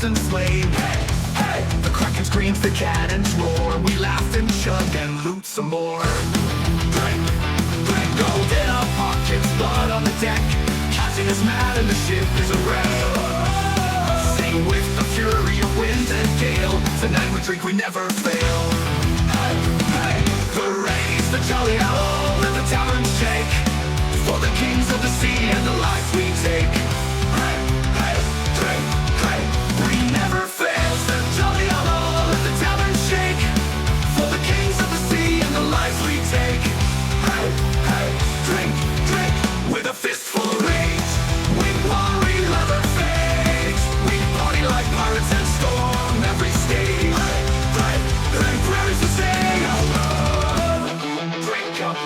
and slain. The kraken screams, the cannons roar. We laugh and chug and loot some more. Drink, drink, gold in our pockets, blood on the deck. Captain is mad and the ship is a wreck. Sing with the fury of wind and gale. Tonight we drink, we never fail. The raise, the jolly owl, let the tavern shake. For the kings of the sea and the life we take. Drink, drink, we never fail. The jolly owl, let the tavern shake. For the kings of the sea and the life we take. Drink, drink, with a fistful of rage. We party, love our fate. We party like pirates and storm every stage. Drink, prairies to sing. Drink up,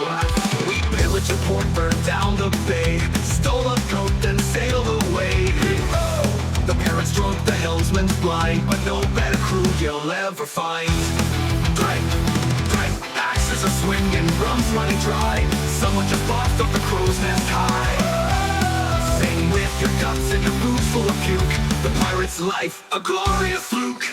we pillage a port, burn down the bay. Stole a coat, then sailed away. The pirates drunk, the helmsman's blind, but no better crew you'll ever find. Drink, drink, axes are swinging, rum's running dry. Someone just barked off the crow's nest high. Sing with your guts and your boots full of puke. The pirate's life, a glorious fluke.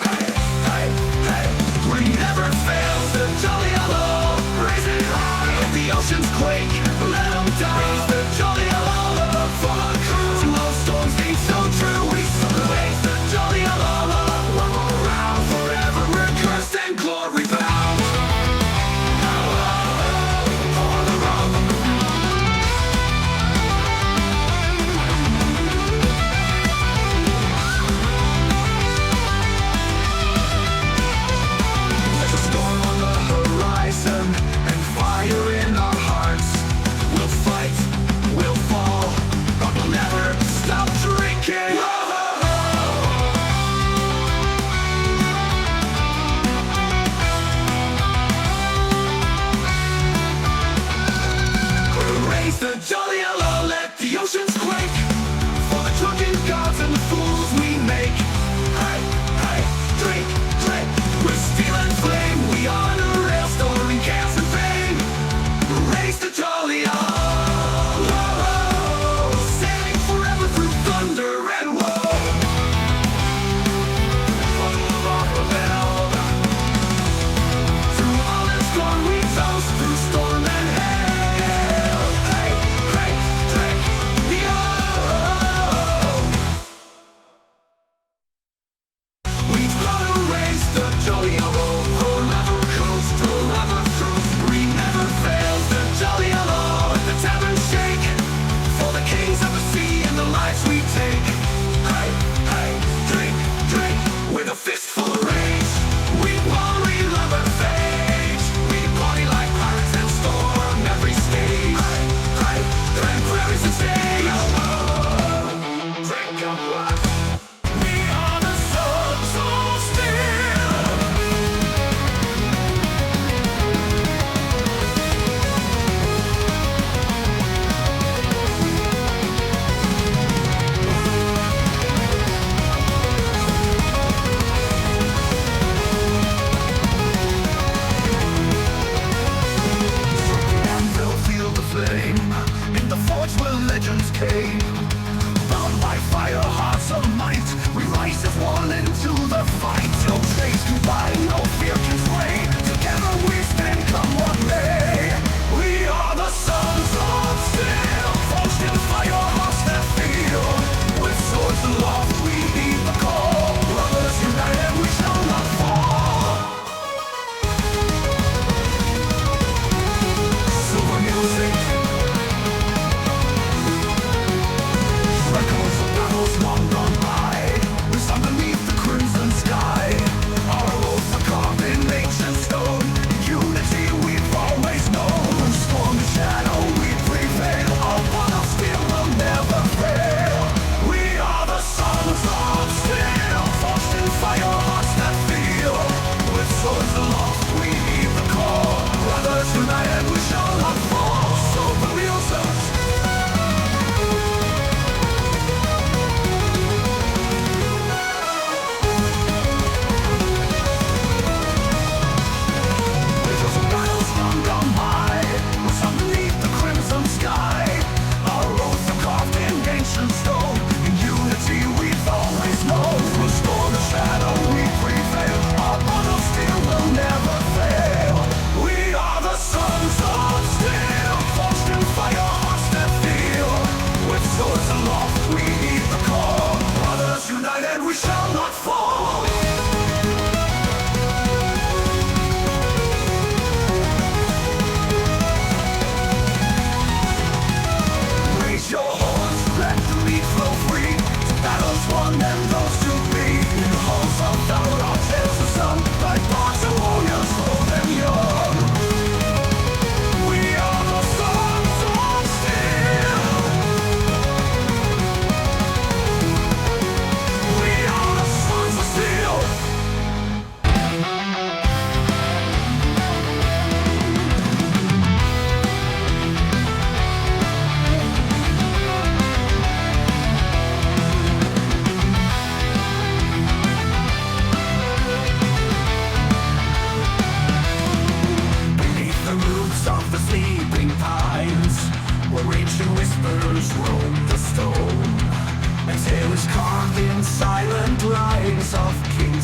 We never fail, the jolly yellow, raise it high. If the oceans quake, let them die. The jolly yellow, for the crew. Love storms ain't so true, we salute the jolly yellow. One more round, forever we're cursed and glory bound. For the rum. There's a storm on the horizon and fire in our hearts. We'll fight, we'll fall, but we'll never stop drinking. Raise the jolly yellow, let the oceans quake. For the drunken gods and the fools we make. Drink, drink, with steel and flame. We honor rail, storing cans and fame. Raise the jolly yellow, sailing forever through thunder and woe. Through all that's gone we toast, through storm and hail. Drink, yo. We've gotta raise the jolly yellow, forever coast, forever truth. We never fail, the jolly yellow, and the tavern shake. For the kings of the sea and the lives we take. Drink, drink, with a fistful of rage. We party, love our fate. We party like pirates and storm every stage. Drink, prairies and stay. Drink up, we are the sons of steel.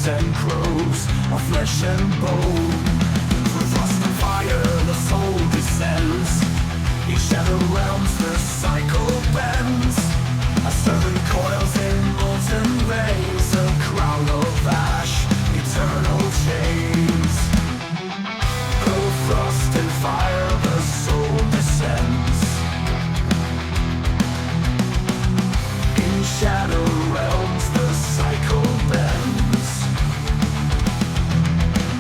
bones and crows of flesh and bone. Through frost and fire the soul descends. In shadow realms the cycle bends. A serpent coils in molten veins, a crown of ash, eternal chains. Through frost and fire the soul descends. In shadow realms the cycle bends.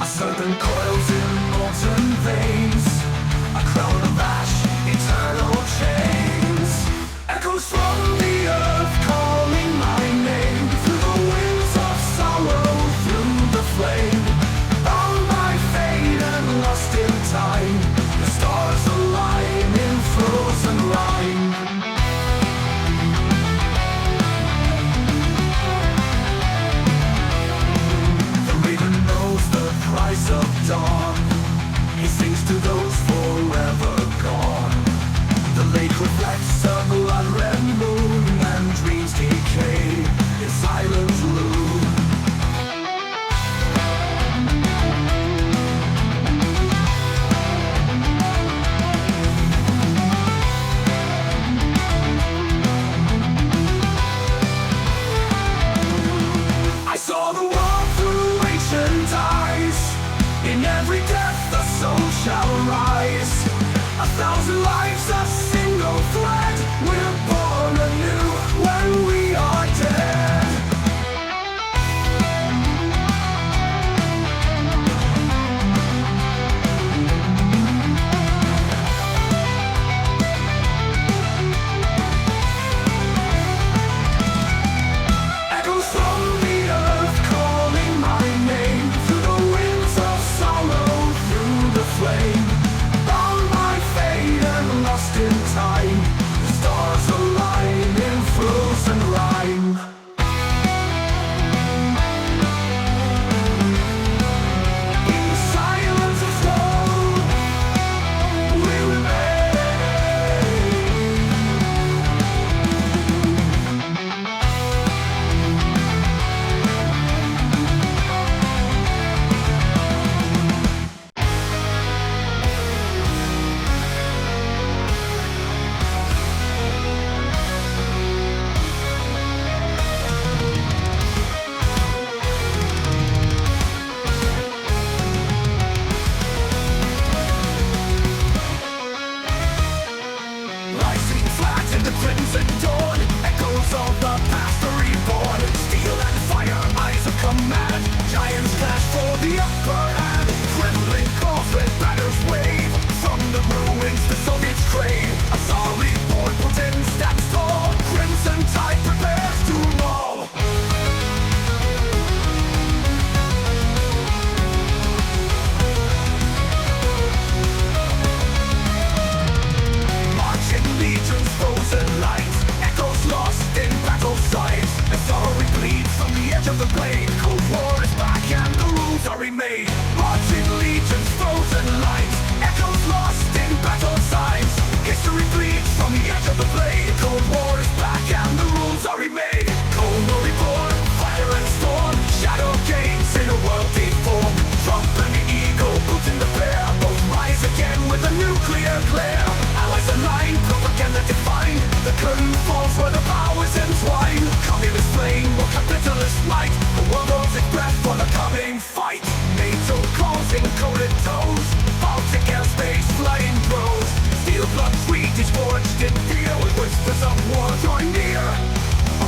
A serpent coils in molten veins, a crown of ash, eternal chains. Echoes from the earth calling my name, through the winds of sorrow, through the flame. Bound by fate and lost in time, the stars align in frozen rhyme. The Maiden knows the price of dawn. He sings to those forever gone. The lake reflects a blood-red moon, and dreams decay in silent gloom. I saw the world through ancient eyes. In every death the soul shall rise. 1,000 lives, a single thread. We're born anew when we are dead. Echoes from the earth calling my name, through the winds of sorrow, through the flame. Lost in time, the stars align in frozen rhyme. In the silence of flow, we remain. Rising flat in the crimson dawn, echoes of the past are reborn. Steel and fire, eyes of command, giants clash for the upper hand. Trembling calls with banners wave, from the ruins the Soviets crave. A solid born Putin stands tall, crimson tide prepares to maul. Marching legions, frozen lines, echoes lost in battle sights. The sorrow we bleed from the edge of the blade. Cold war is back and the rules are remade. Marching legions, frozen lines, echoes lost in battle signs. History bleeds from the edge of the blade. Cold war is back and the rules are remade. Cold war reborn, fire and storm, shadow gains in a world deformed. Trump and the eagle, boots in the bear, both rise again with a nuclear glare. Allies align, propaganda defined. The curtain falls where the powers entwine. Communist flame or capitalist might, the world holds its breath for the coming fight. NATO calls in coated toes, Baltic airspace flying throws. Steel blood treaties forged in fear, with whispers of war drawing near.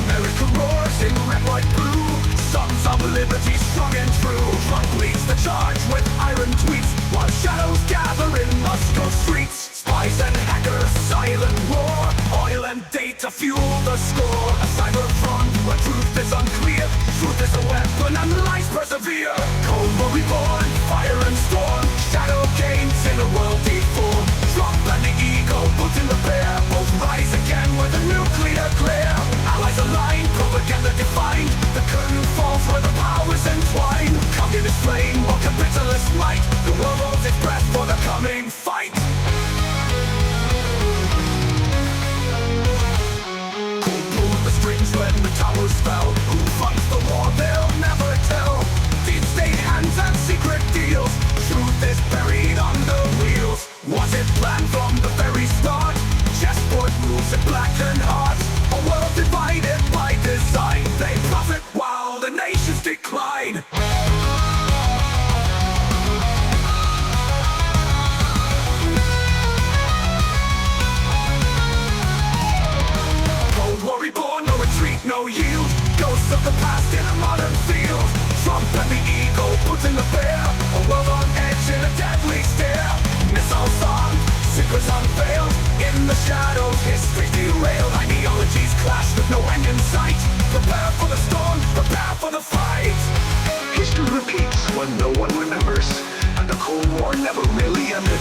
America roars in red, white, blue, sons of liberty strong and true. Trump leads the charge with iron tweets, while shadows gather in Moscow streets. Spies and hackers, silent war, oil and data fuel the score. A cyber front where truth is unclear, truth is a weapon and lies persevere. Cold war reborn, fire and storm, shadow gains in a world deformed. Trump and the eagle, boot in the bear, both rise again with a nuclear glare. Allies align, propaganda defined. The curtain falls where the powers entwine. Communist flame or capitalist might, the world holds its breath for the coming fight. Who pulled the strings when the towers fell? Who funds the war? They'll never tell. ego puts in the bear, a world on edge in a deadly stare. Missiles on, secrets unveiled, in the shadows history's derailed. Ideologies clash with no end in sight. Prepare for the storm, prepare for the fight. History repeats when no one remembers, and the Cold War never really ended.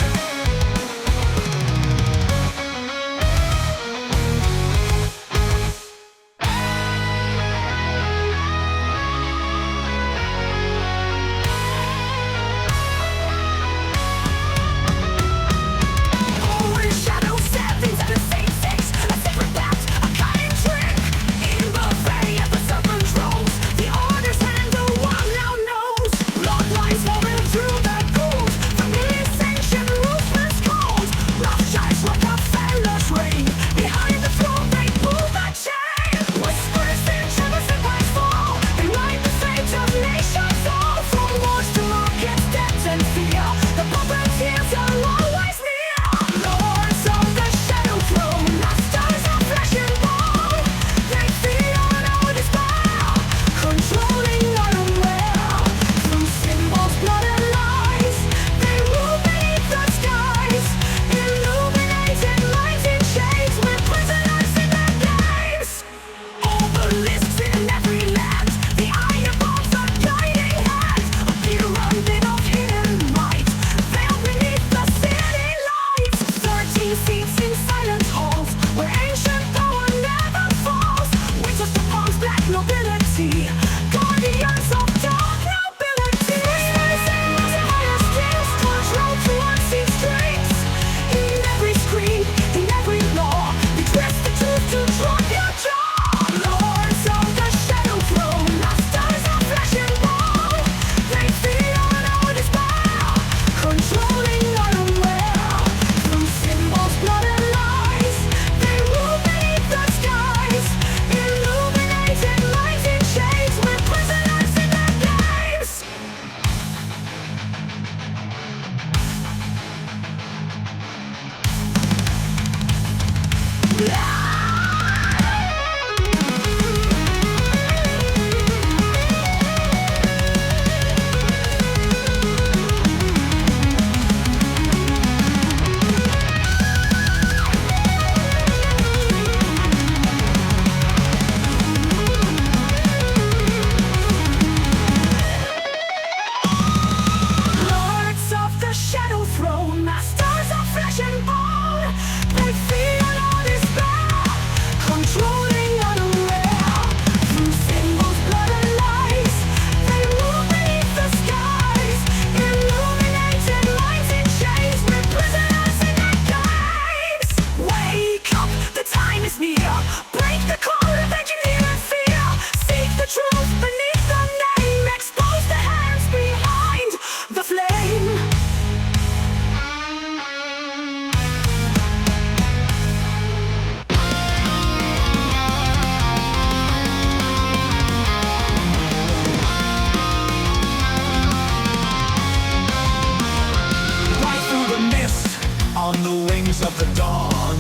On the wings of the dawn,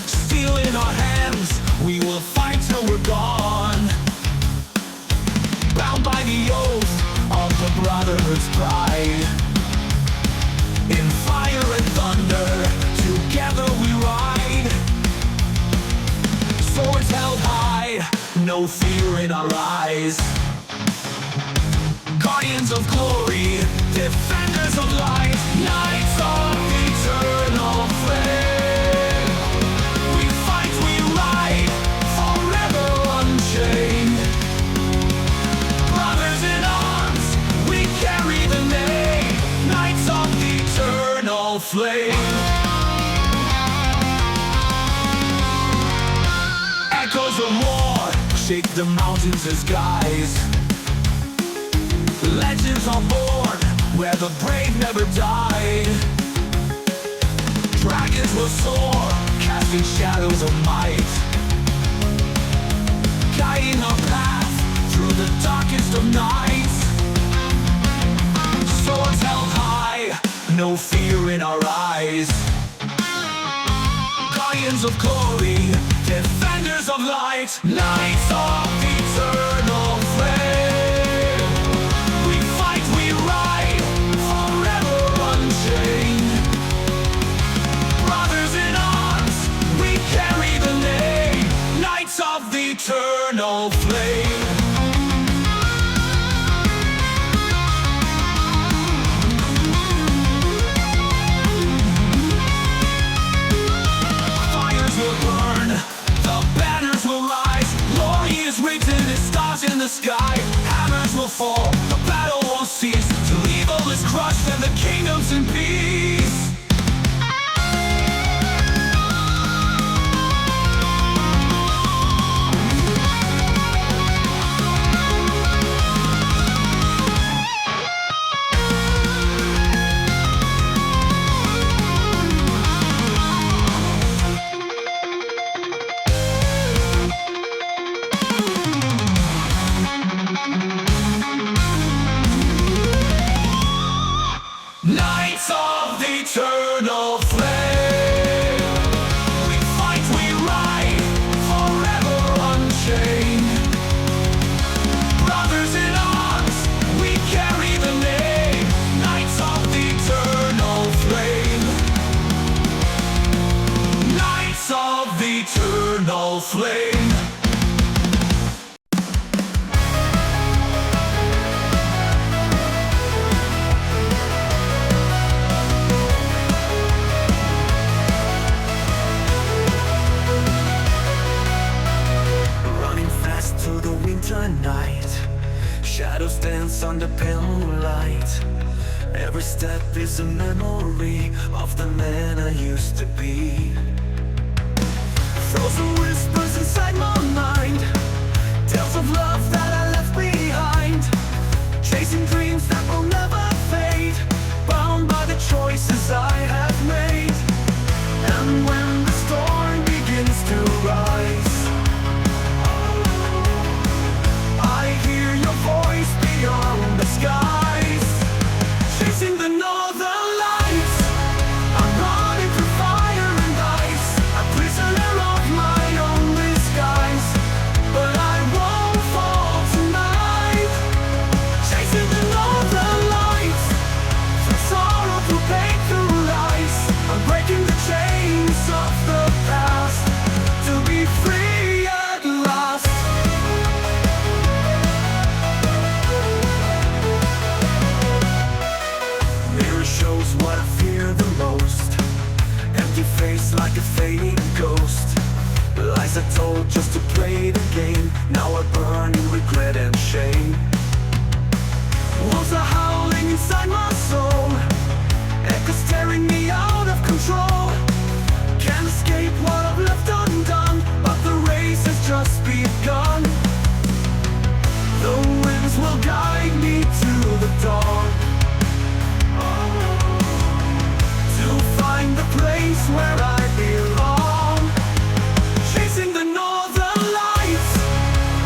steel in our hands, we will fight till we're gone. Bound by the oath of the brotherhood's pride, in fire and thunder, together we ride. Swords held high, no fear in our eyes. Guardians of glory, defenders of light, knights of eternal flame. We fight, we ride, forever unchained. Brothers in arms, we carry the name, knights of eternal flame. Echoes of war shake the mountains as skies. Legends are born where the brave never died. Dragons will soar, casting shadows of might, guiding our path through the darkest of nights. Swords held high, no fear in our eyes. Guardians of glory, defenders of light, knights of eternal flame. will fall, the battle won't cease, till evil is crushed and the kingdom's in peace. Knights of the eternal flame, we fight, we ride, forever unchained. Brothers in arms, we carry the name, Knights of the eternal flame. Knights of the eternal flame. Night, shadows dance under pale moonlight. Every step is a memory of the man I used to be. Frozen whispers inside my mind, tales of love that I left behind, chasing dreams that will never fade, bound by the choices I have made. And when the storm begins to rise, voice beyond the skies, chasing the northern lights. I'm running through fire and ice, a prisoner of my own disguise, but I won't fall tonight. Chasing the northern lights, through sorrow, through pain, through lies. I'm breaking the chains of the past to be free at last. Shows what I fear the most, empty face like a fading ghost. Lies I told just to play the game, now I burn in regret and shame. Wolves are howling inside my soul, echoes tearing me out of control. Can't escape what I've left undone, but the race has just begun. The winds will guide me to the dawn, find the place where I belong. Chasing the northern lights,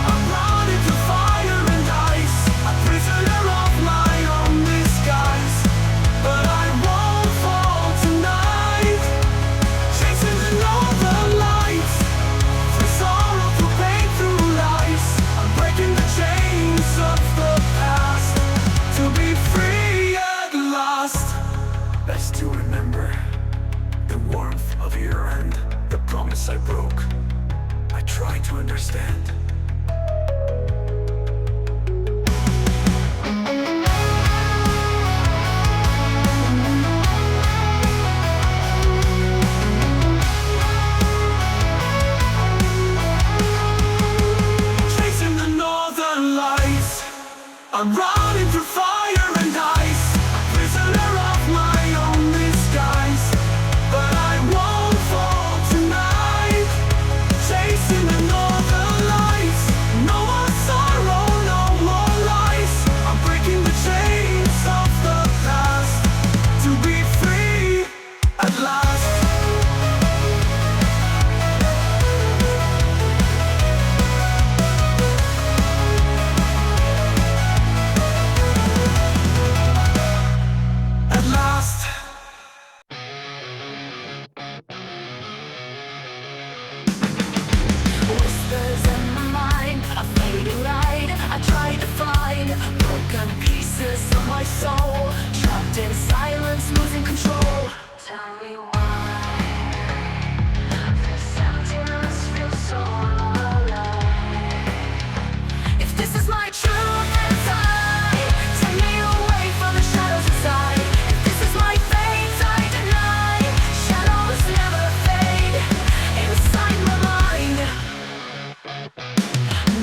I'm running through fire and ice, a prisoner of my own disguise, but I won't fall tonight. Chasing the northern lights, through sorrow, through pain, through lies. I'm breaking the chains of the past to be free at last. Best to remember the warmth of your hand, the promise I broke. I try to understand. Chasing the northern lights, I'm running through fire and ice, a prisoner of my own disguise, but I won't fall tonight. Chasing the northern lights, no more sorrow, no more lies. I'm breaking the chains of the past to be free at last. Whispers in my mind, a fading light. I try to find broken pieces of my soul, trapped in silence, losing control. Tell me why this emptiness feels so alive. If this is my truth inside, take me away from the shadows inside. If this is my fate, I deny. Shadows never fade inside my mind.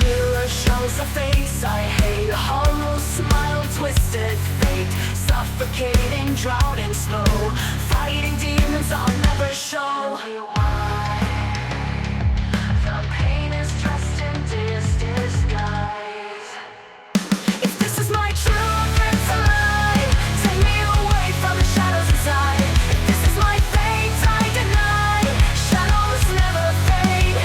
Mirror shows a face I hate, a hollow suffocating, drowned in snow, fighting demons I'll never show. The pain is dressed in disguise. If this is my truth, it's a lie. Take me away from the shadows inside. If this is my fate, I deny. Shadows never fade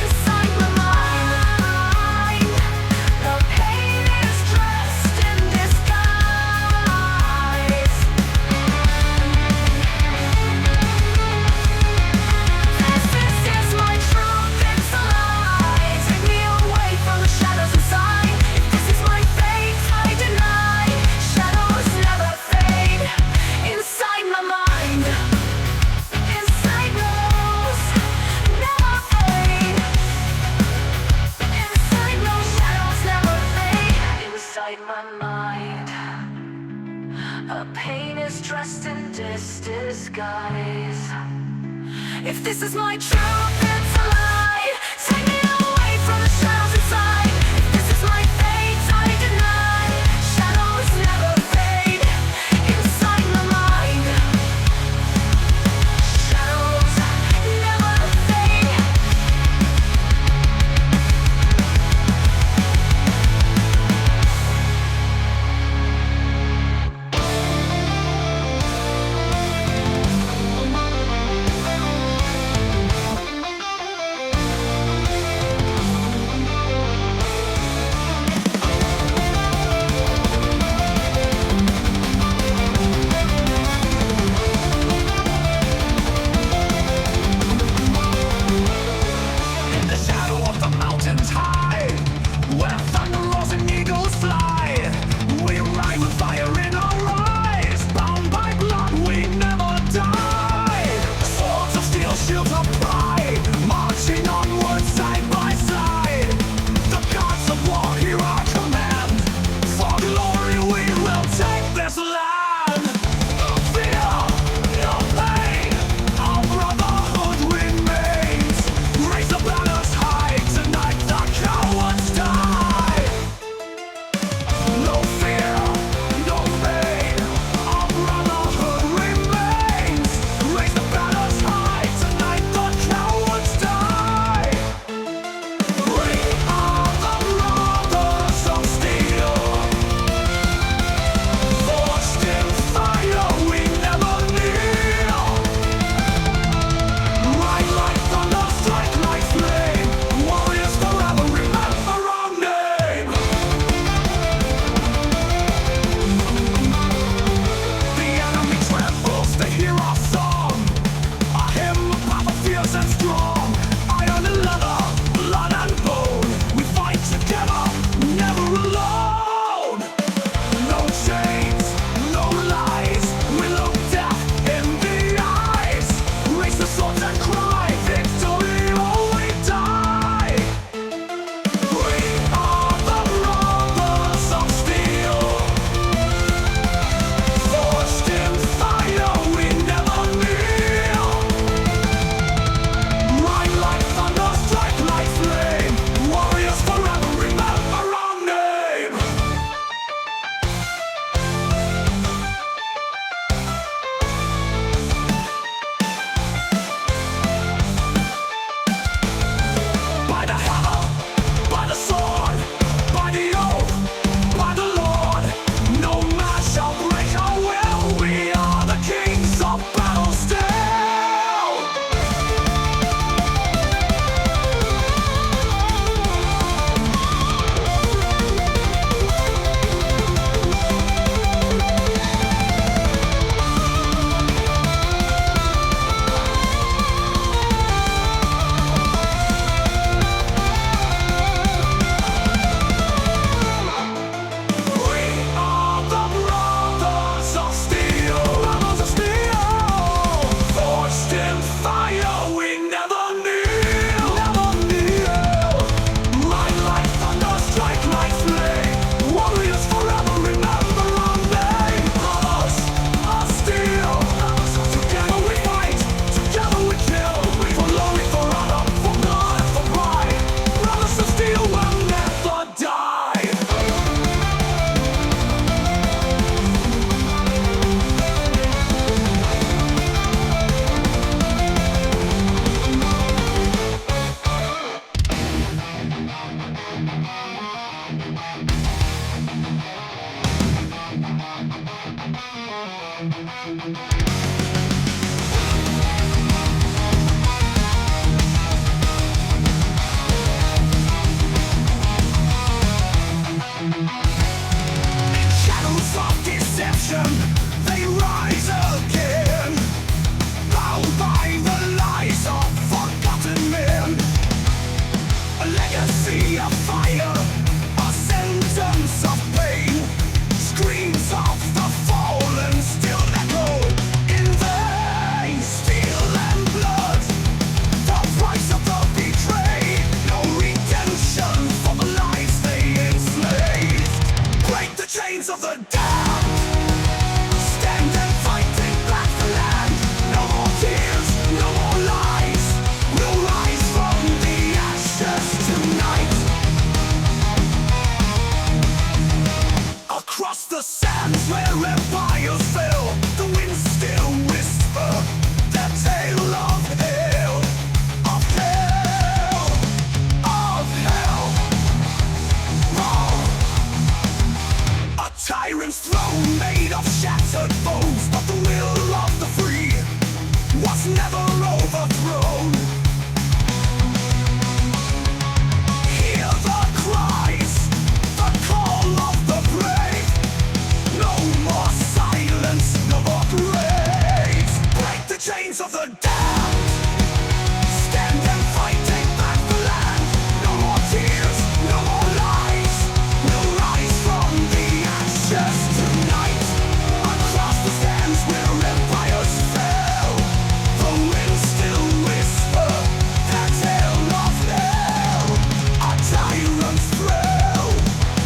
inside my mind. The pain is dressed in disguise. This is my truth, it's a lie. Take me away from the shadows inside. If this is my fate, I deny. Shadows never fade inside my mind. Inside those never fade. Inside those shadows never fade. Inside my mind, a pain is dressed in disguise. If this is my truth, it's a lie. Take me away from the shadows inside. If this is my fate, I deny. Shadows never fade inside my mind. Shadows never fade. Shadows of deception, they rise again, bound by the lies of forgotten men. A legacy of fire, a sentence of pain. Screams of the fallen still echo in veins. Steel and blood, the price of the betrayed. No redemption for the lives they enslaved. Break the chains of the damned. Stand and fight, take back the land. No more tears, no more lies. We'll rise from the ashes tonight. Across the sands where empires fell, the winds still whisper their tale of hell, of hell, of hell. Oh. A tyrant's throne made of shattered bones, but the will of the free was never overthrown. Hear the cries, the call of the brave. No more silence, no more graves. Break the chains of the damned. Stand and fight, take back the land. No more tears, no more lies. We'll rise from the ashes tonight. Across the sands where empires fell, the winds still whisper that tale of hell. A tyrant's thrill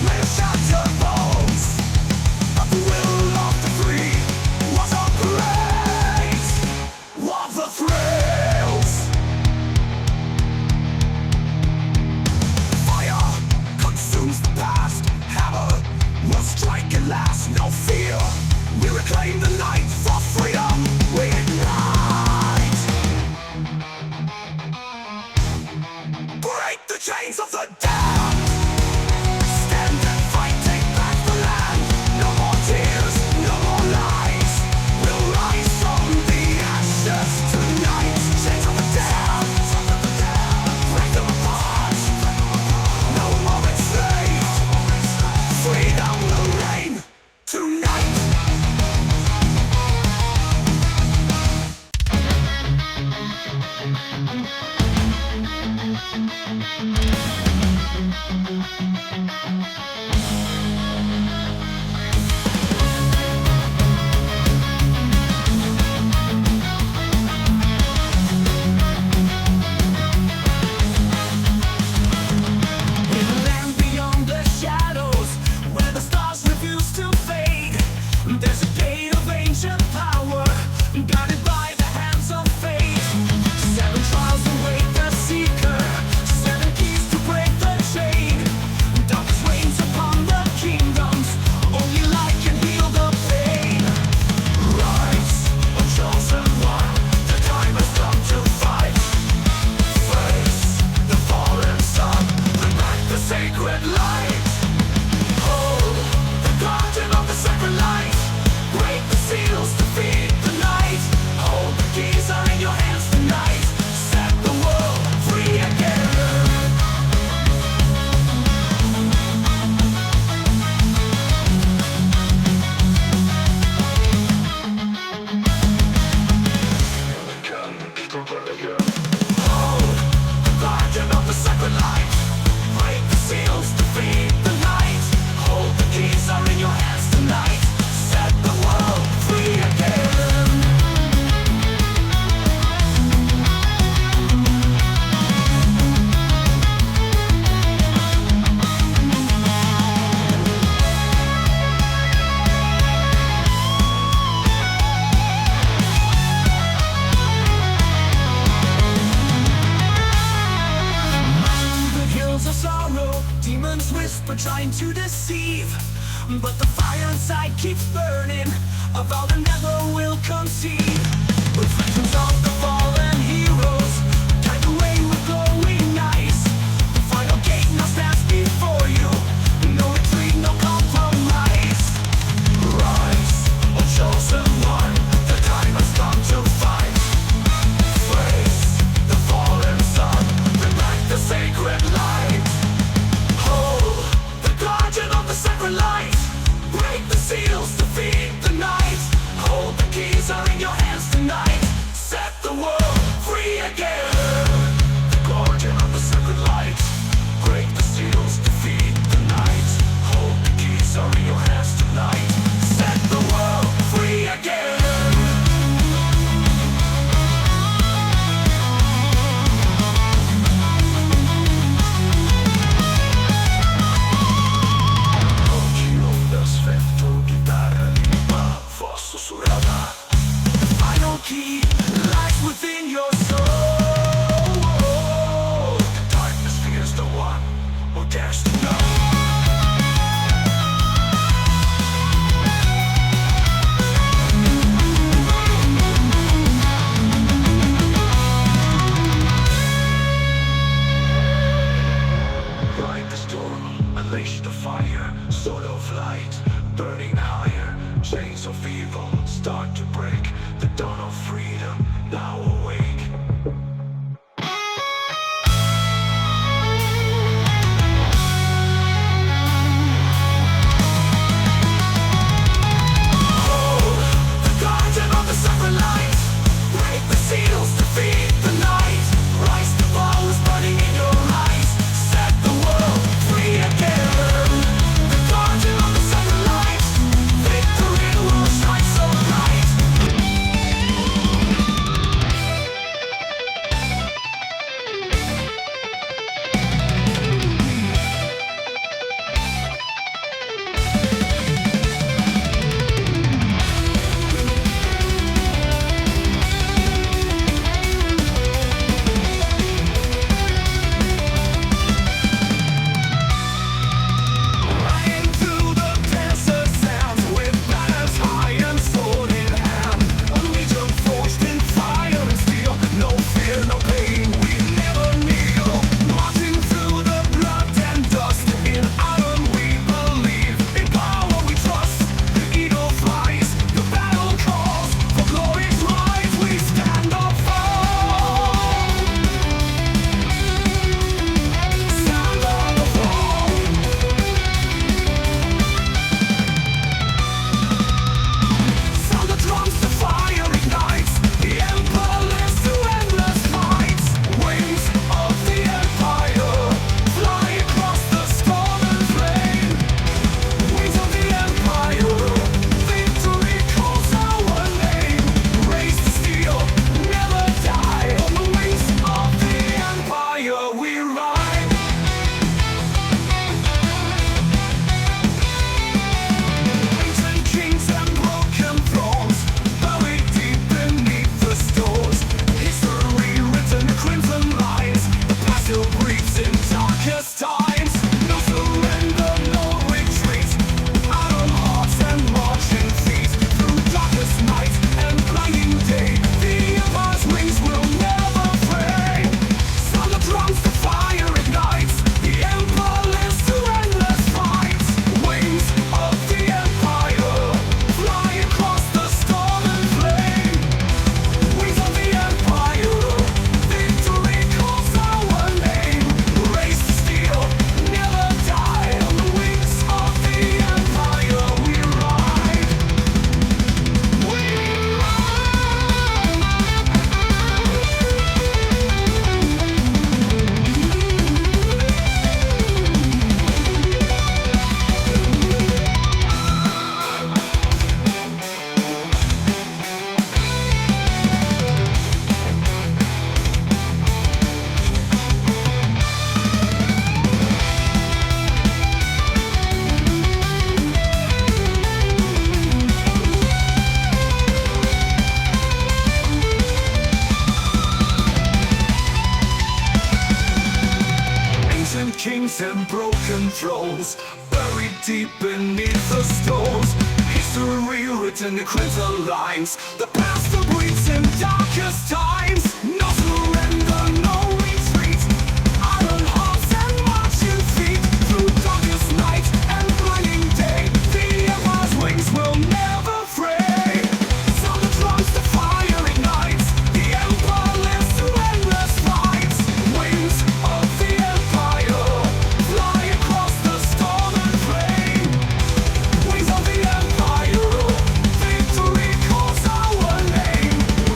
may shatter bones, but the will of the free was a great of the thrills. Fire consumes the past. Hammer will strike at last. No fear, we reclaim the night. For freedom we ignite. Break the chains of the damned. Stand and fight, take back the land. No more tears, no more lies. We'll rise from the ashes tonight. Chains of the damned, break them apart. No more enslaved. Freedom will reign tonight. In a land beyond the shadows, where the stars refuse to fade, there's a gate of ancient power, guided by the hands of fate. 7 trials await the seeker, 7 keys to break the chain. Darkness reigns upon the kingdoms, only light can heal the pain. Rise, a chosen one, the time has come to fight. Face the fallen sun, bring back the sacred light. Hold the guardian of the sacred light. Break the seals, defeat the night. Hold the keys are in your hands tonight. Set the world free again. Hold the guardian of the sacred light. Break the seals, defeat the night. Hold the keys are in your hands tonight. Set the world free again. The hills of sorrow, demons whisper trying to deceive, but the fire inside keeps burning, a vow that never will conceive. Reflections of the fallen heroes, guide the way with glowing eyes. The final gate now stands before you, no retreat, no compromise. Rise, a chosen one, chains of evil start to break. The dawn of freedom now awake. The guardian of the sacred light, break the seals, defeat the night. Rise to flowers burning in your eyes, set the world free again. The guardian of the sacred light, victory will shine so bright. Riding through the desert sands with banners high and sword in hand. A legion forged in fire and steel. No fear, no pain, we never kneel. Marching through the blood and dust. In iron we believe, in power we trust. The eagle flies, the battle calls. For glory's rise we stand or fall. Stand or fall. Sound the drums, the fire ignites. The emperor lives through endless fights. Wings of the empire fly across the storm and flame. Wings of the empire, victory calls our name. Raise the steel, never die. On the wings of the empire we ride. Ancient kings and broken thrones, buried deep beneath the stones. History written in crimson lines. The past still breathes in darkest times. No surrender, no retreat. Iron hearts and marching feet. Through darkest night and blinding day, the empire's wings will never fray. Sound the drums, the fire ignites. The emperor lives through endless fights. Wings of the empire fly across the storm and flame. Wings of the empire, victory calls our name. Raise the steel, never die. On the wings of the empire we ride. We Ancient kings and broken thrones, buried deep beneath the stones. History written in crimson lines. The past still breathes in darkest times. No surrender, no retreat. Iron hearts and marching feet. Through darkest night and blinding day, the empire's wings will never fray. Sound the drums, the fire ignites. The emperor lives through endless fights. Wings of the empire fly across the storm and flame. Wings of the empire, victory calls our name.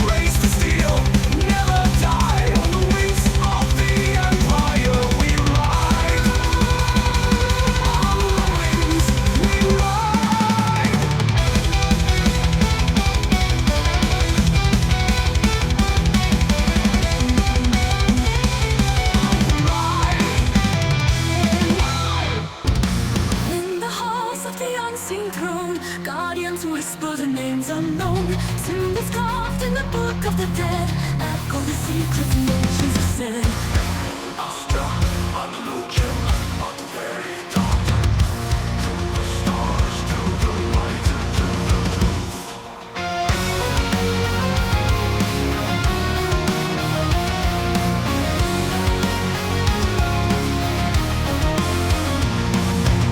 Raise the steel, never die. On the wings of the empire we ride. On the wings we ride. In the halls of the unseen throne, guardians whisper the names unknown. Symbols carved in the book of the dead echo the secret nations have said. After unlooking at the very dark, to the stars, to the light, to the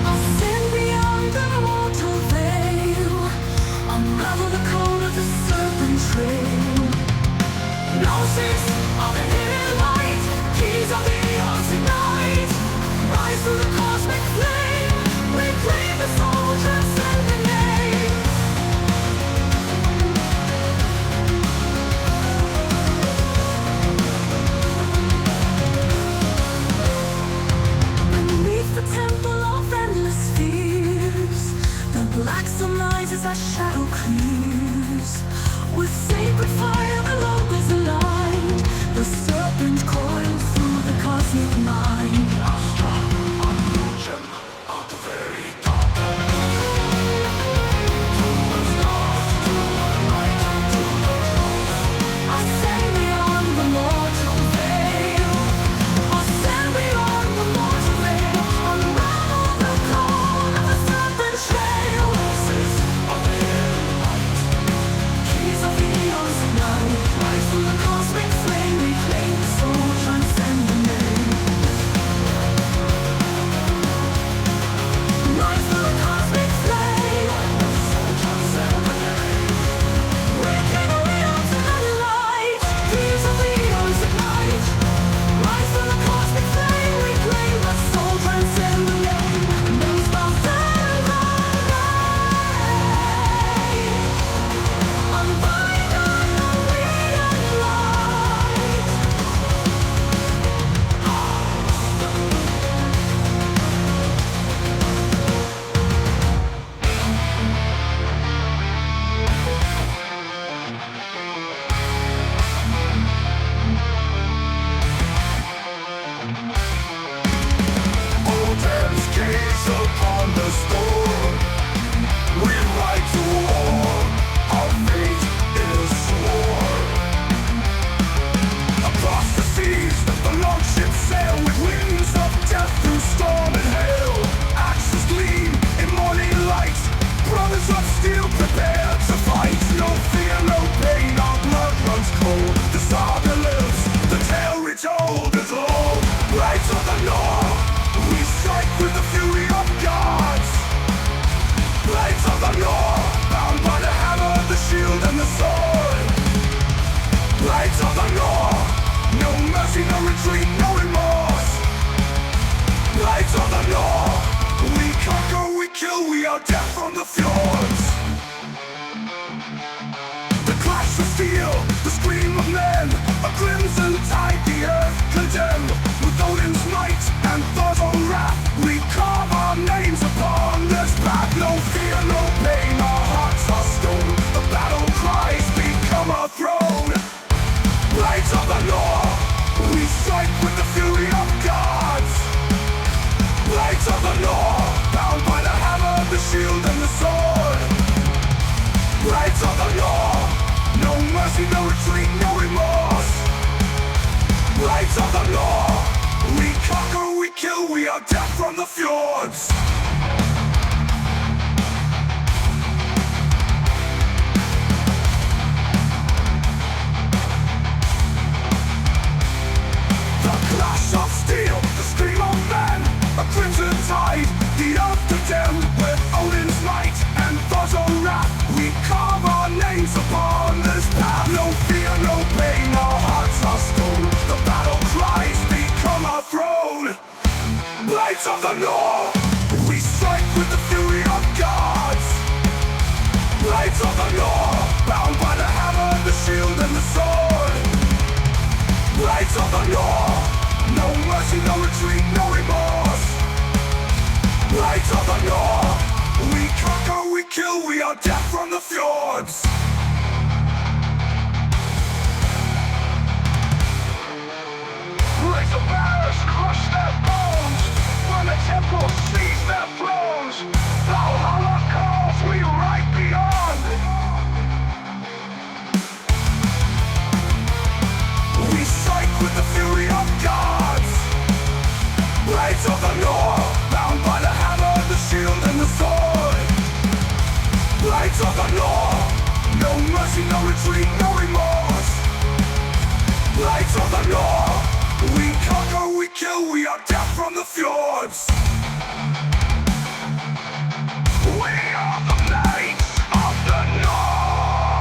Ascend beyond the mortal veil. trail. Gnosis of the hidden light, keys of the eons ignite. Rise through the cosmic flame, reclaim the soul, transcend the name. Beneath the temple of endless fears, the black sun rises as shadow clears. With sacred fire the logos aligned, the serpent coils through the cosmic mind. Astra, unleashen at the very top. To the stars, to the light, to the truth. Ascend beyond the mortal veil. Ascend beyond the mortal veil. Unravel the call of the serpent trail. Gnosis of the hidden light, Keys of the eons ignite. Rise through the cosmic flame, reclaim the soul, transcend the name. Rise through the cosmic flame, transcend the name. reclaim the eons and the light. Keys of the eons ignite. Rise through the cosmic flame, reclaim the soul, transcend the name. Names bound down the light. Unbind unread light. Odin's gaze upon the storm. We ride to war. Our fate is sworn. Across the seas, the longships sail with winds of death through storm and hail. Axes gleam in morning light. Brothers of steel prepare to fight. No fear, no pain, our blood runs cold. The saga lives, the tale retold is old. Right of the north, we strike with the fury of gods. Blades of the north, bound by the hammer, the shield and the sword. Blades of the north, no mercy, no retreat, no remorse. Blades of the north, we conquer, we kill, we are death from the fjords. The clash of steel, the scream of men, a crimson tide, the earth condemned. With Odin's might and Thor's own wrath, we carve our names upon this path. No fear, no pain, our hearts are stone. The battle cries become our throne. Blades of the north, we strike with the fury of gods. Blades of the north, bound by the hammer, the shield and the sword. Blades of the north, no mercy, no retreat, no remorse. Blades of the north, we conquer, we kill, we are death from the fjords. The clash of steel, the scream of men, a crimson tide, the earth condemned. With Odin's might and Thor's own wrath, we carve our names upon this path. No fear, no pain, our hearts are stone. The battle cries become our throne. Blades of the north, we strike with the fury of gods. Blades of the north, bound by the hammer, the shield and the sword. Blades of the north, no mercy, no retreat, no remorse. Blades of the north, we conquer, we kill, we are death from the fjords. Blades of Paris crush their bones. When the temple sees their thrones, Valhalla calls, we ride beyond. We strike with the fury of gods. Blades of the north, bound by the hammer, the shield and the sword. Blades of the north, no mercy, no retreat, no remorse. Blades of the north, we conquer, we kill, we are death from the fjords. We are the knights of the north.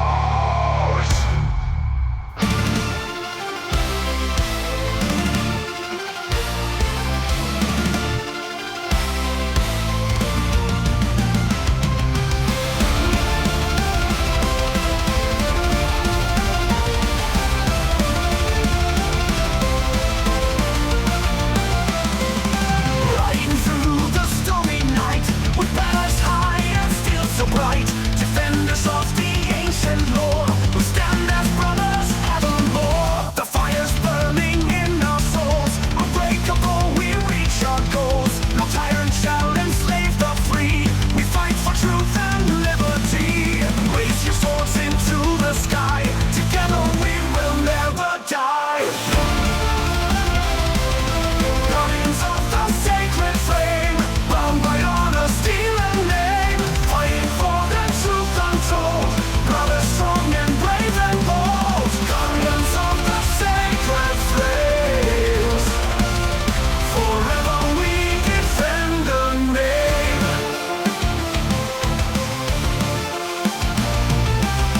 so bright, defenders of the ancient lore, who stand as brothers evermore. The fire's burning in our souls, unbreakable, we reach our goals. No tyrant shall enslave the free, we fight for truth and liberty. Raise your swords into the sky, together we will never die. Guardians of the sacred flame, bound by honor, steel and name, fighting for the truth untold, brothers strong and brave and bold. Guardians of the sacred flames, forever we defend the name.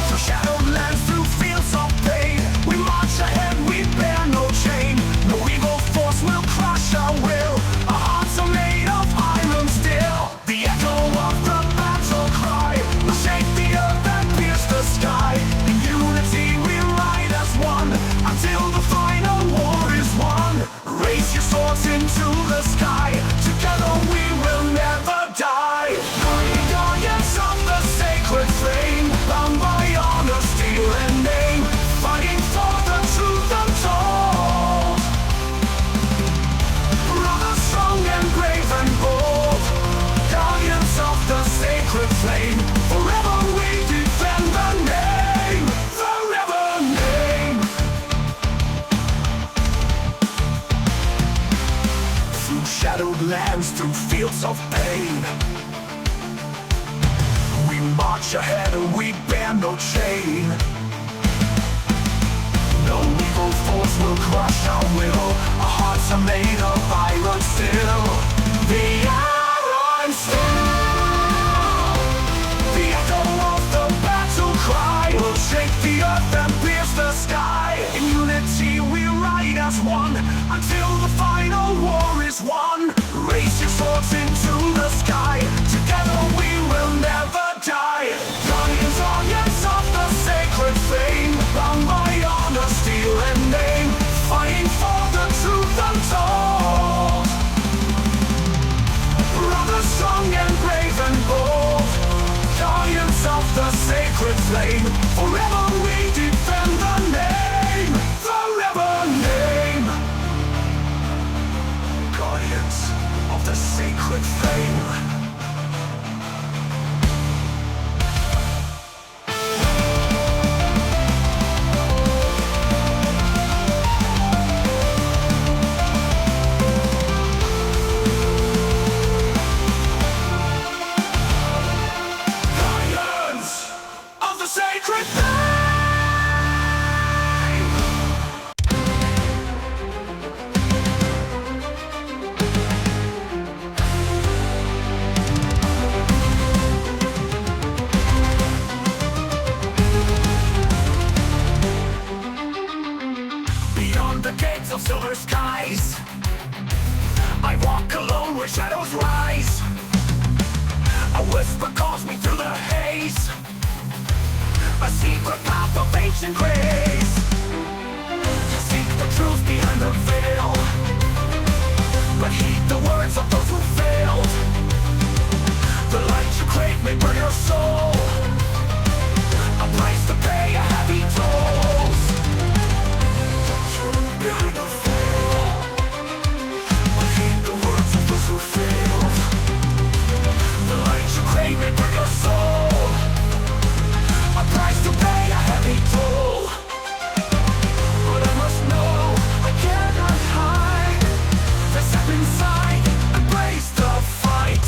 Through shadowed lands, through fields of pain, we march ahead, we bear no chain. No evil force will crush our will, our hearts are made of iron steel. The echo of the battle cry will shake the earth and pierce the sky. In unity we ride as one, until the final war is won. Raise your swords into the sky, together we will never die. Guardians of the sacred flame, bound by honor, steel and name, fighting for the truth untold. Brothers strong and brave and bold, guardians of the sacred flame, forever we defend the name, forever name. Through shadowed lands, through fields of pain, we march ahead and we bear no chain. No evil force will crush our will, our hearts are made of iron steel. The iron steel, the echo of the battle cry will shake the earth and pierce the sky. In unity we ride as one, until the final war is won. Raise your swords into the sky, together we will never die. Guardians of the sacred flame, bound by honor, steel and name, fighting for the truth untold. Brothers strong and brave and bold, guardians of the sacred flame, forever we defend the name, forever name. Guardians of the sacred flame. Guardians of the sacred flame. Beyond the gates of silver skies, I walk alone where shadows rise. A whisper calls me through the haze, a secret path of ancient grace. Seek the truth behind the veil, but heed the words of those who failed. The light you crave may burn your soul, a price to pay, a heavy toll. The truth behind the veil, but heed the words of those who failed. The light you crave may burn your soul, a price to pay, a heavy toll. But I must know I cannot hide, to step inside, embrace the fight.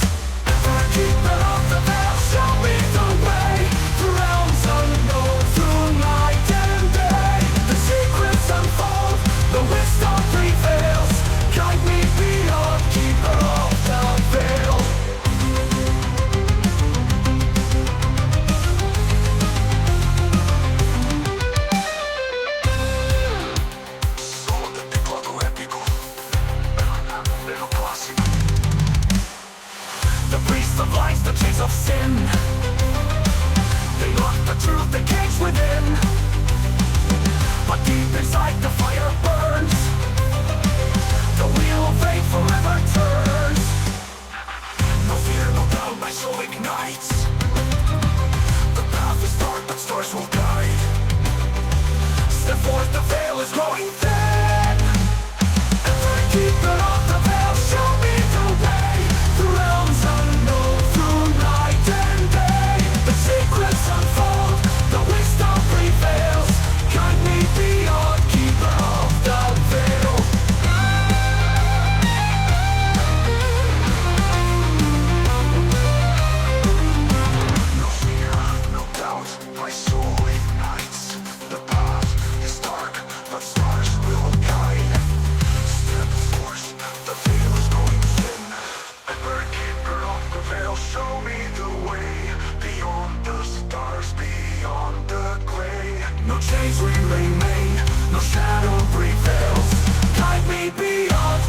For a keeper of the veil shall be the way to realms unknown.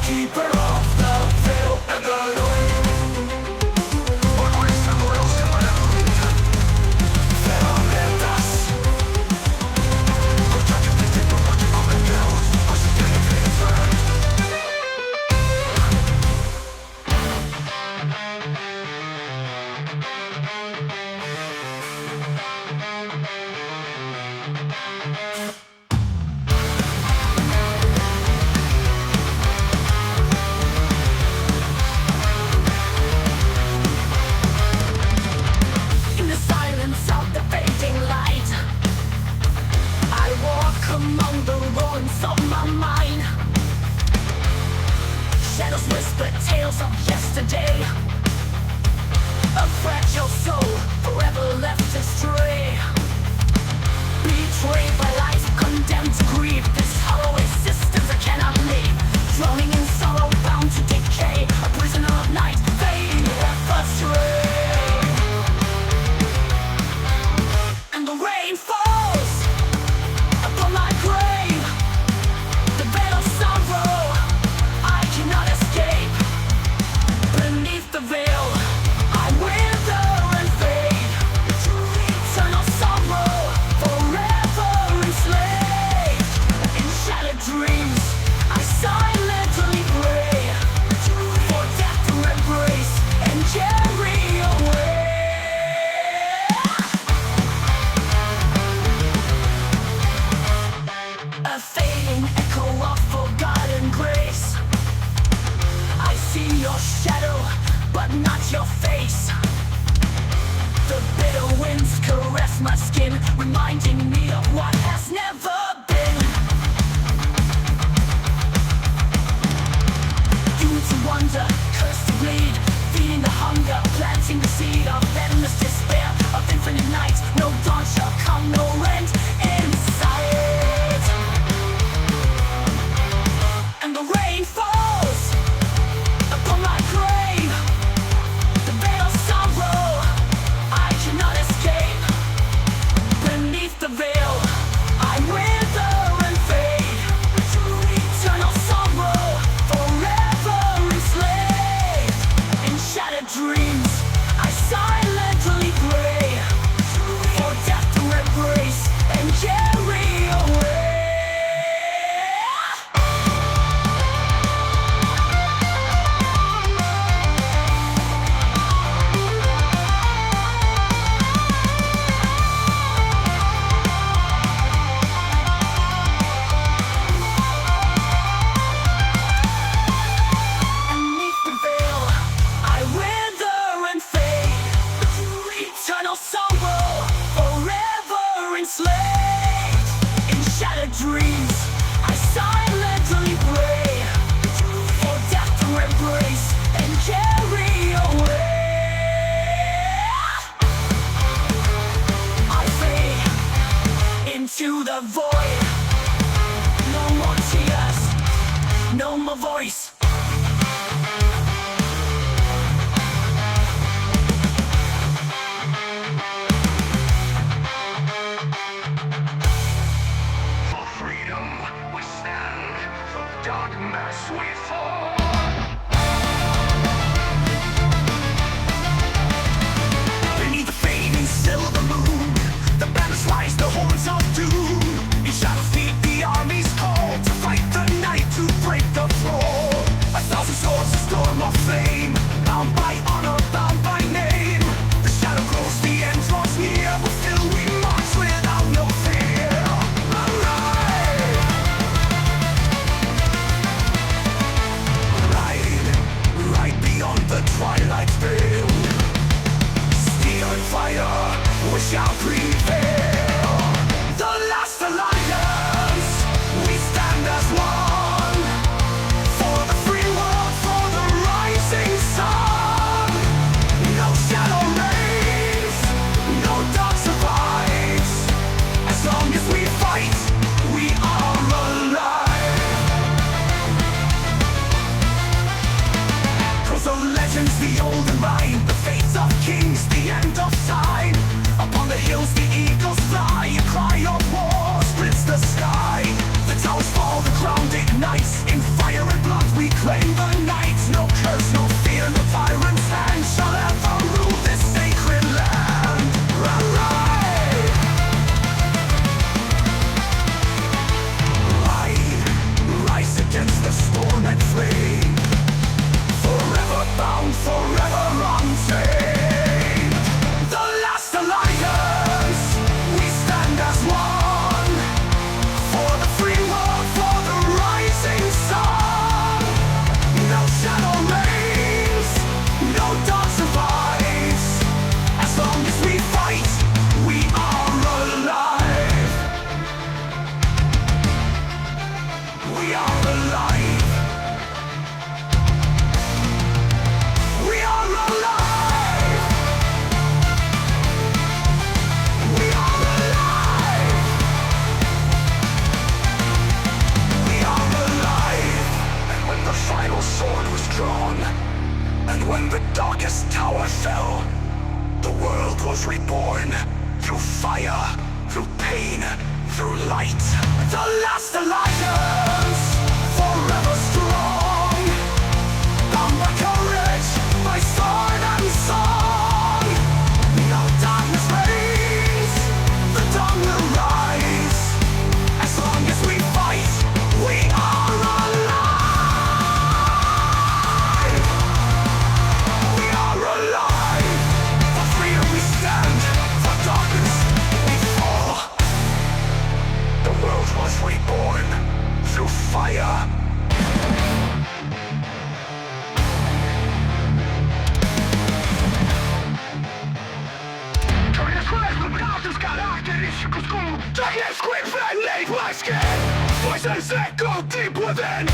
keeper of the veil and the light. In the silence of the fading light, I walk among the ruins of my mind. Shadows whisper tales of yesterday, a fragile soul forever left astray. Betrayed by lies, condemned to grief, this hollow existence I cannot leave. Drowning in sorrow, bound to decay, a prisoner of night, fading ever astray. And the rain falls upon my grave, the veil of sorrow I cannot escape. Beneath the veil I wither and fade, eternal sorrow forever enslaved. In shattered dreams I silently pray for death to embrace and carry away. A fading echo of forgotten grace. I see your shadow, but not your face. The bitter winds caress my skin, reminding me of what has never been. Doomed to wander, cursed to bleed, feeding the hunger, planting the seed of endless despair, of infinite night. No dawn shall come, no end in sight. And the rain falls upon my grave, the veil of sorrow I cannot escape. Beneath the veil I wither and fade, eternal sorrow forever enslaved. In shattered dreams I silently pray for death to embrace and carry away. Beneath the veil I wither and fade, eternal sorrow forever enslaved. In shattered dreams I silently pray for death to embrace and carry away. I fade into the void, no more tears, no more voice. For freedom we stand, for darkness we fall. Beneath the fading silver moon, the banners rise, the horns of doom. In shadows feed the army's call to fight the night, to break the floor. A thousand swords, a storm of flame, bound by honor, bound by name. The shadow grows, the end draws near, but still we march without no fear. Arise! Right beyond the twilight's veil, steel and fire, we shall prevail. The last alliance, we stand as one, for the free world, for the rising sun. No shadow reigns, no dark survives. As long as we fight, we are alive. 'Cause the legends, the old and rhyme, the fates of kings, the end of time. Upon the hills the eagle reborn. Through fire, through pain, through light. The last alliance, forever strong. Bound by courage, by sword and song. No darkness reigns, the dawn will rise. As long as we fight, we are alive. We are alive. For freedom we stand, for darkness we fall. The world was reborn through fire. Darkness creeps and leave my skin. Voices echo deep within.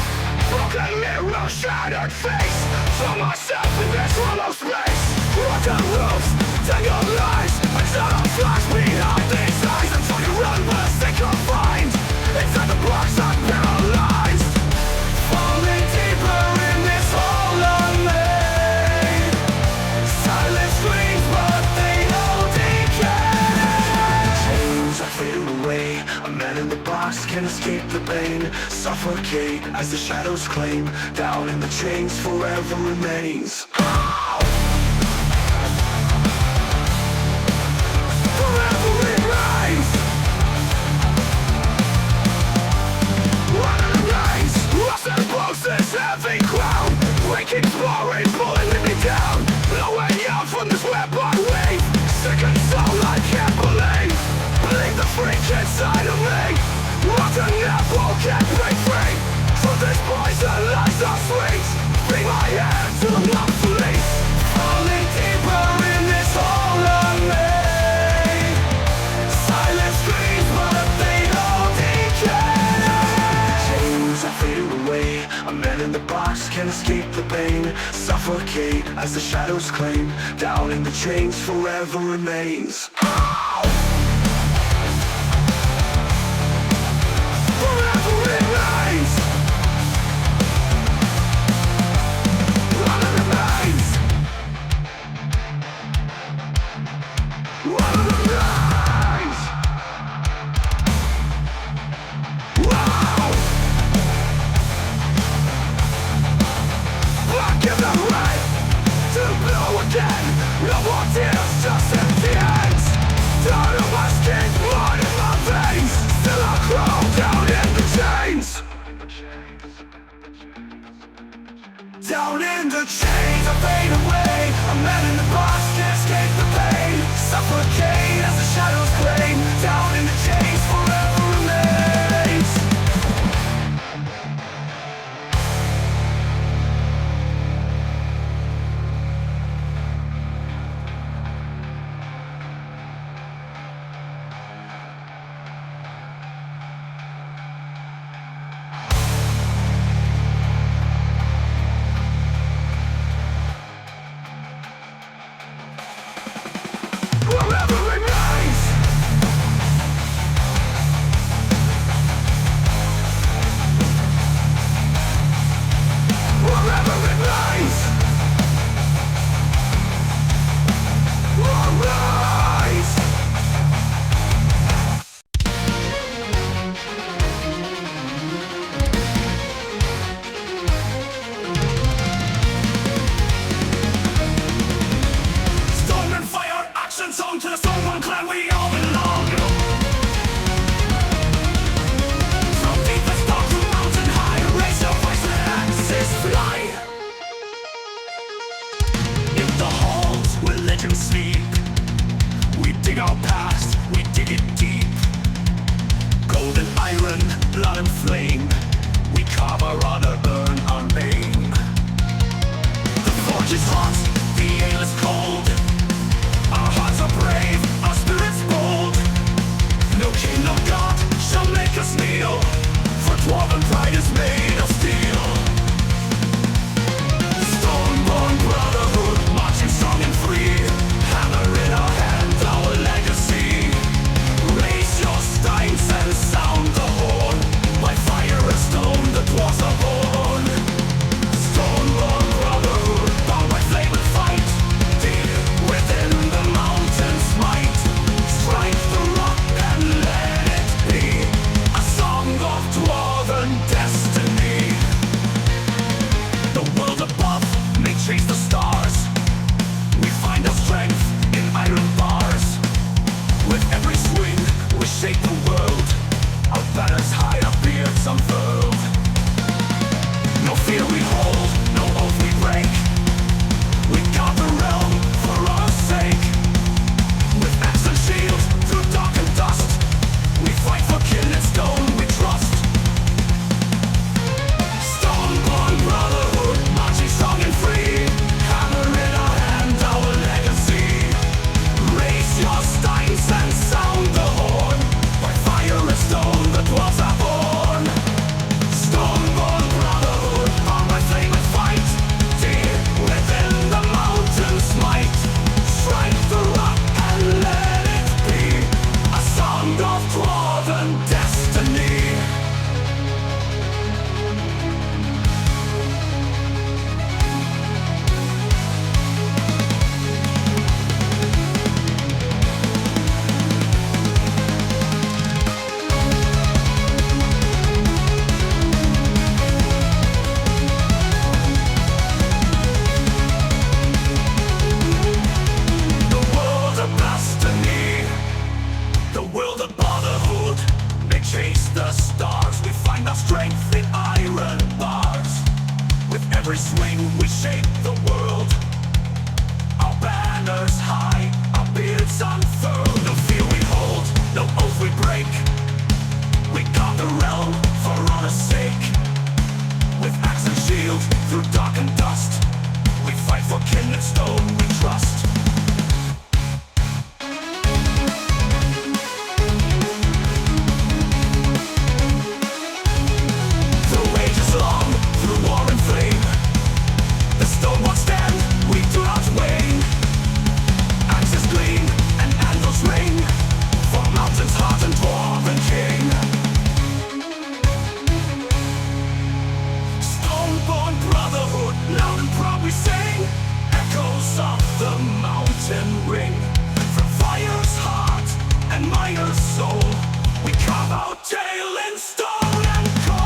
Broken mirror, shattered face. Saw myself in this hollow space. Rotten roofs, tangled lies. A shadow flash behind these eyes. Until you run but stay confined. Inside the box I'm paralyzed. Falling deeper in this hole unmade. Silence screams but they don't decay. Chains are fading away. A man in the box can't escape the pain. Suffocate as the shadows claim. Down in the chains forever remains. Forever remains. Running remains. Rusted bones, this heavy crown. Waking glory pulling me down. No way out from this web I weave. Second soul I can't believe. Believe the freak inside of me. Rotten apple can't break free. For this poison lies are sweet. Bring my hand to my fleece. Falling deeper in this hole unmade. Silence screams but they don't decay. Chains are fading away. A man in the box can't escape the pain. Suffocate as the shadows claim. Down in the chains forever remains. Forever remains. Running remains. Running remains. Wow. Black is the right to blow again. No more tears, just empty hands. Down on my skin, blood in my veins. Still I crawl down in the chains. Down in the chains, I fade away. A man in the box can't escape the pain. Suffocate as the shadows claim. Down in the chains forever remains. Forever remains. Forever remains. Arise. Storm and fire, action song to the song one clan we all belong. From deepest dark to mountain high, raise your voice and axes fly. In the halls where legends sleep, we dig our past, we dig it deep. Golden iron, blood and flame, we carve our honor, earn our name. The forge is hot, the ale is cold. Our hearts are brave, our spirits bold. No king, no god shall make us kneel. For dwarven pride is made of steel. Stoneborn brotherhood, marching strong and free. Hammer in our hand, our legacy. Raise your steins and sound the horn. By fire and stone the dwarves are born. Stoneborn brotherhood, bound by flame and fight. Dear world of brotherhood may chase the stars. We find our strength in iron bars. With every swing we shape the world. Our banners high, our beards unfurled. No fear we hold, no oath we break. We guard the realm for honor's sake. With axe and shield through dark and dust, we fight for kin and stone we trust. Through ages long, through war and flame, the stalwarts stand, we do not wane. Axes gleam and anvils ring, for mountains hard and dwarven king. Stoneborn brotherhood, loud and proud we sing. Echoes of the mountain ring. From fire's heart and miner's soul, we carve our tale in stone and coal.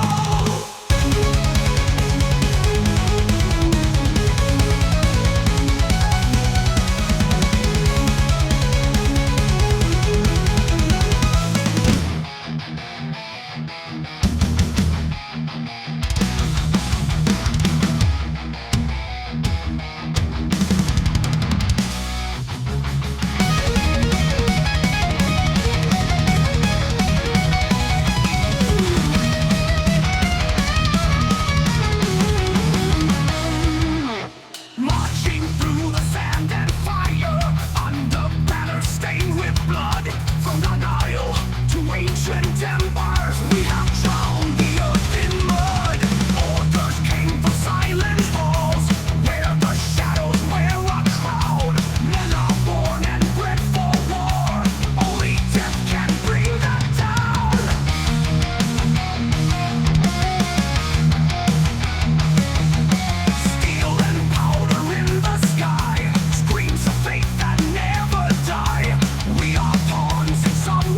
Marching through the sand and fire, under banners stained with blood. From the Nile to ancient empires, we have drowned the earth in mud. Orders came from silent halls, where the shadows wear a crowd. Men are born and bred for war, only death can bring that down. Steel and powder in the sky, screams of fate that never die. We are pawns in some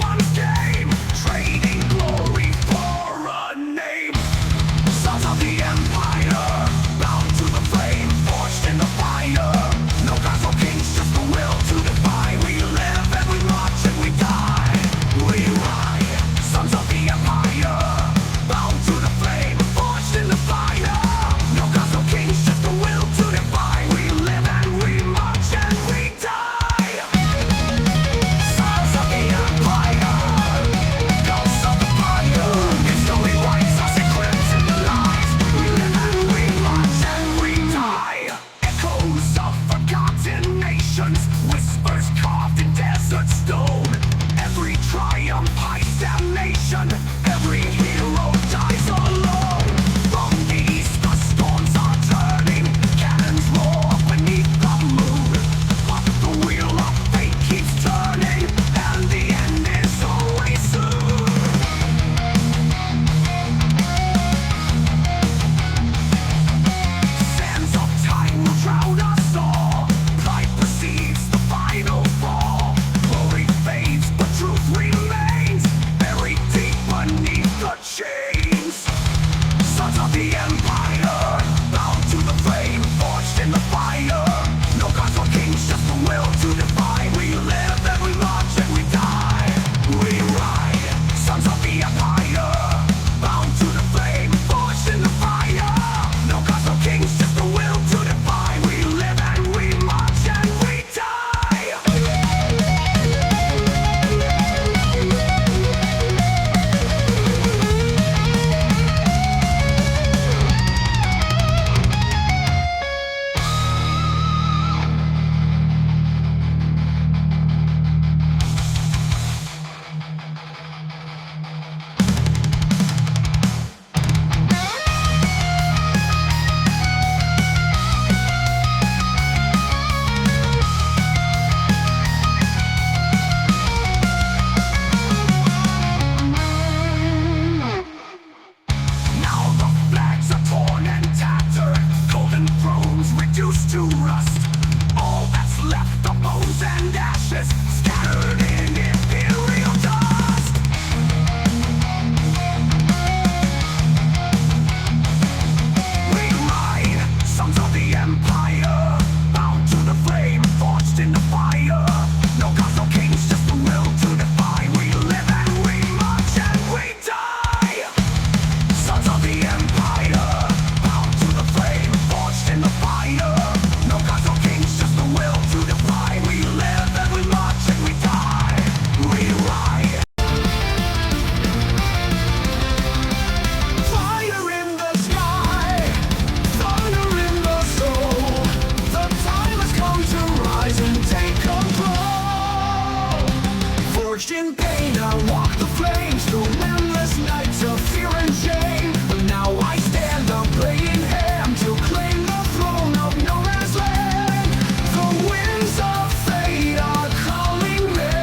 Forged in pain, I walk the flames through endless nights of fear and shame. But now I stand up playing ham to claim the throne of no man's land. The winds of fate are calling me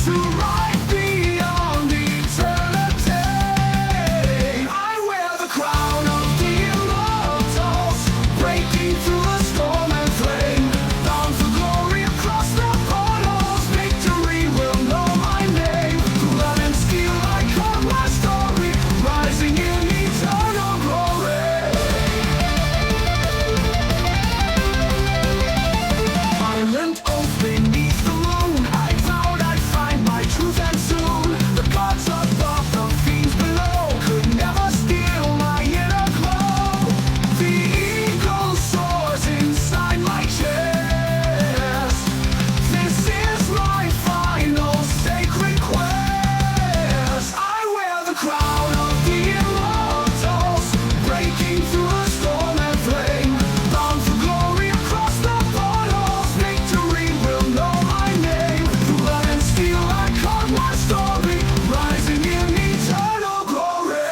to ride beyond eternity. I wear the crown of the immortals, breaking through the storm and flame. Bound for glory across the portals, victory will know my name. Through blood and steel I cut my story, rising in eternal glory. Silent oath beneath the moon, I vowed I'd find my truth, and soon the gods above, the fiends below, could never steal my inner glow. The eagle soars inside my chest. This is my final sacred quest. I wear the crown of the immortals, breaking through the storm and flame. Bound for glory across the portals, victory will know my name. Through blood and steel I carve my story, rising in eternal glory.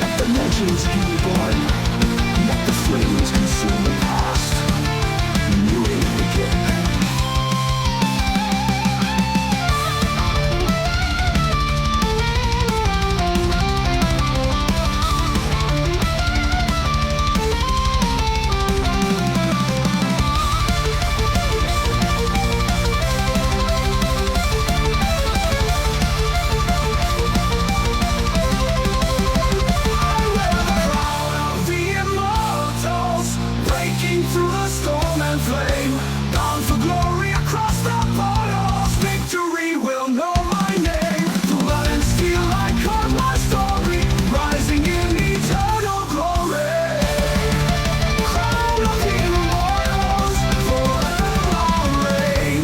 Let the legends be reborn. Let the flames consume the past. New age begin. I wear the crown of the immortals, breaking through the storm and flame. Bound for glory across the portals, victory will know my name. Through blood and steel I carve my story, rising in eternal glory. Crown of the immortals, forever I'll reign.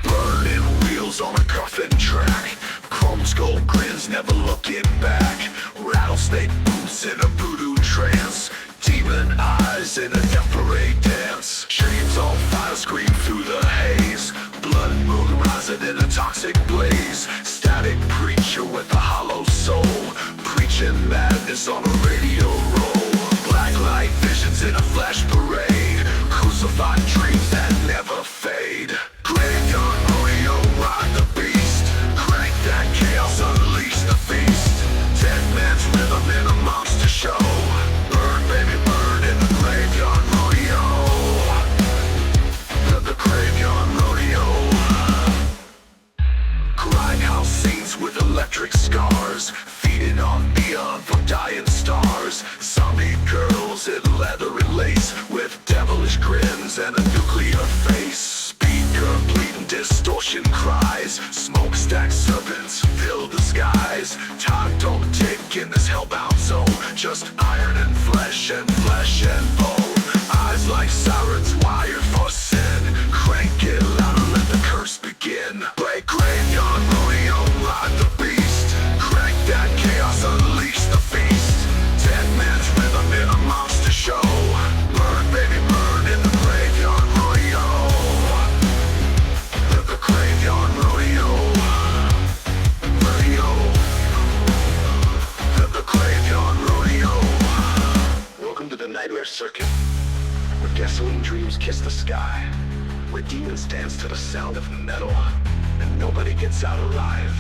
Burning wheels on a coffin track, chrome skull grins never looking back. Rattlesnake boots in a voodoo trance, demon eyes in a death parade dance. Chains on fire scream through the haze, blood moon rising in a toxic blaze. Static preacher with a hollow soul, preaching madness on a radio roll. Black light visions in a flash parade, crucified dreams that never fade. Graveyard rodeo, ride the beast, crank that chaos, unleash the feast. Dead man's rhythm in a monster show, burn baby burn in the graveyard rodeo. The graveyard rodeo. Grindhouse scenes with electric scars, feeding on neon from dying stars. Zombie girls in leather and lace, with devilish grins and a nuclear face. Speaker bleeding distortion cries, smokestack serpents fill the skies. Time don't tick in this hellbound zone, just iron and flesh and bone. Eyes like sirens wired for sin, crank it louder, let the curse begin. Play graveyard rodeo, ride the beast, crank that chaos, unleash the feast. Dead man's rhythm in a monster show, burn baby burn in the graveyard rodeo. The graveyard rodeo. The graveyard rodeo. Welcome to the nightmare circuit, where gasoline dreams kiss the sky, where demons dance to the sound of metal, and nobody gets out alive.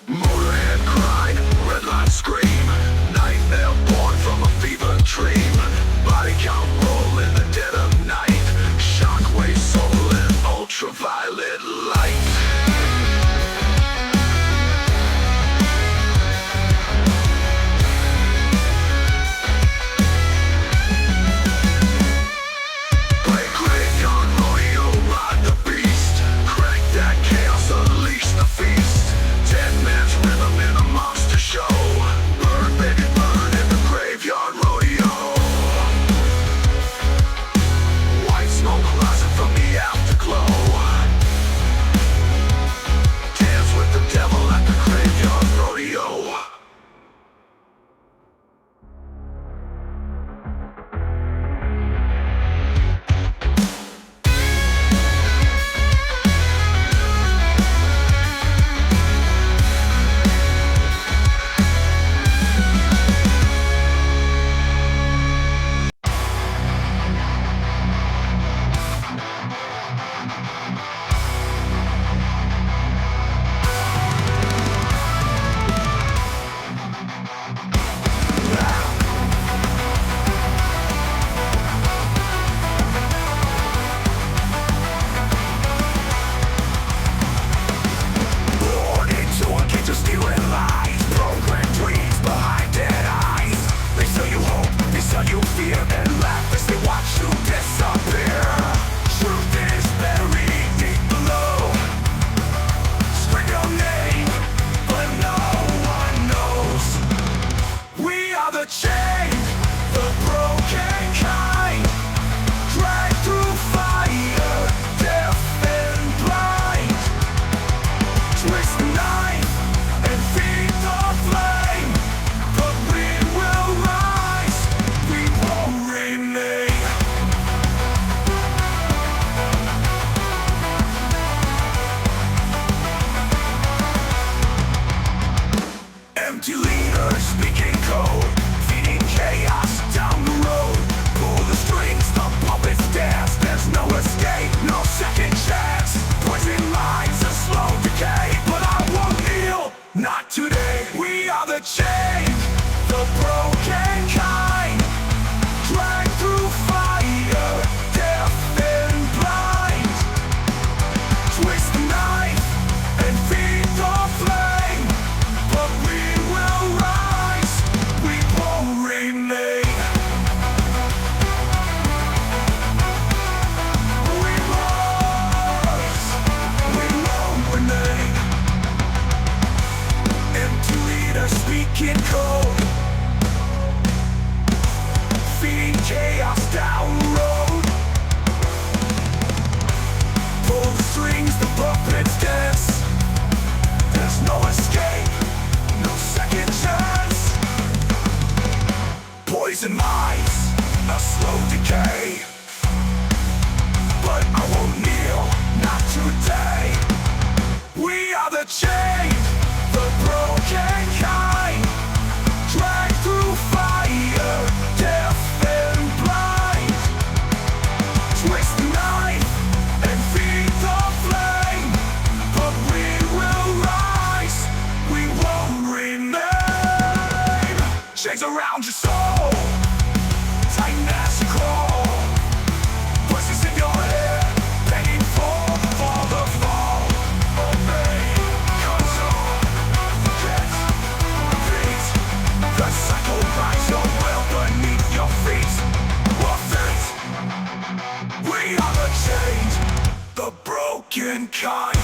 Motorhead cry, red light scream, nightmare born from a fever dream. Body count roll in the dead of night, shockwave soul in ultraviolet light. Play graveyard rodeo, ride the beat. chains around your soul, tighten as you crawl. Voices in your head, begging for the fall. Obey, console, forget, repeat. The cycle grinds your will beneath your feet. Worth it. We are the chained, the broken kind.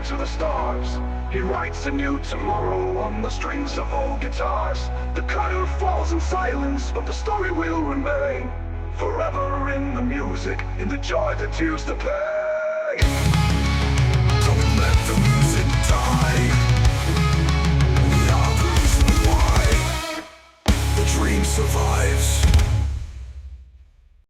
To the stars, he writes a new tomorrow on the strings of old guitars. The cutter falls in silence, but the story will remain forever in the music, in the joy that used to play. Don't let the music die. We are the reason why the dream survives.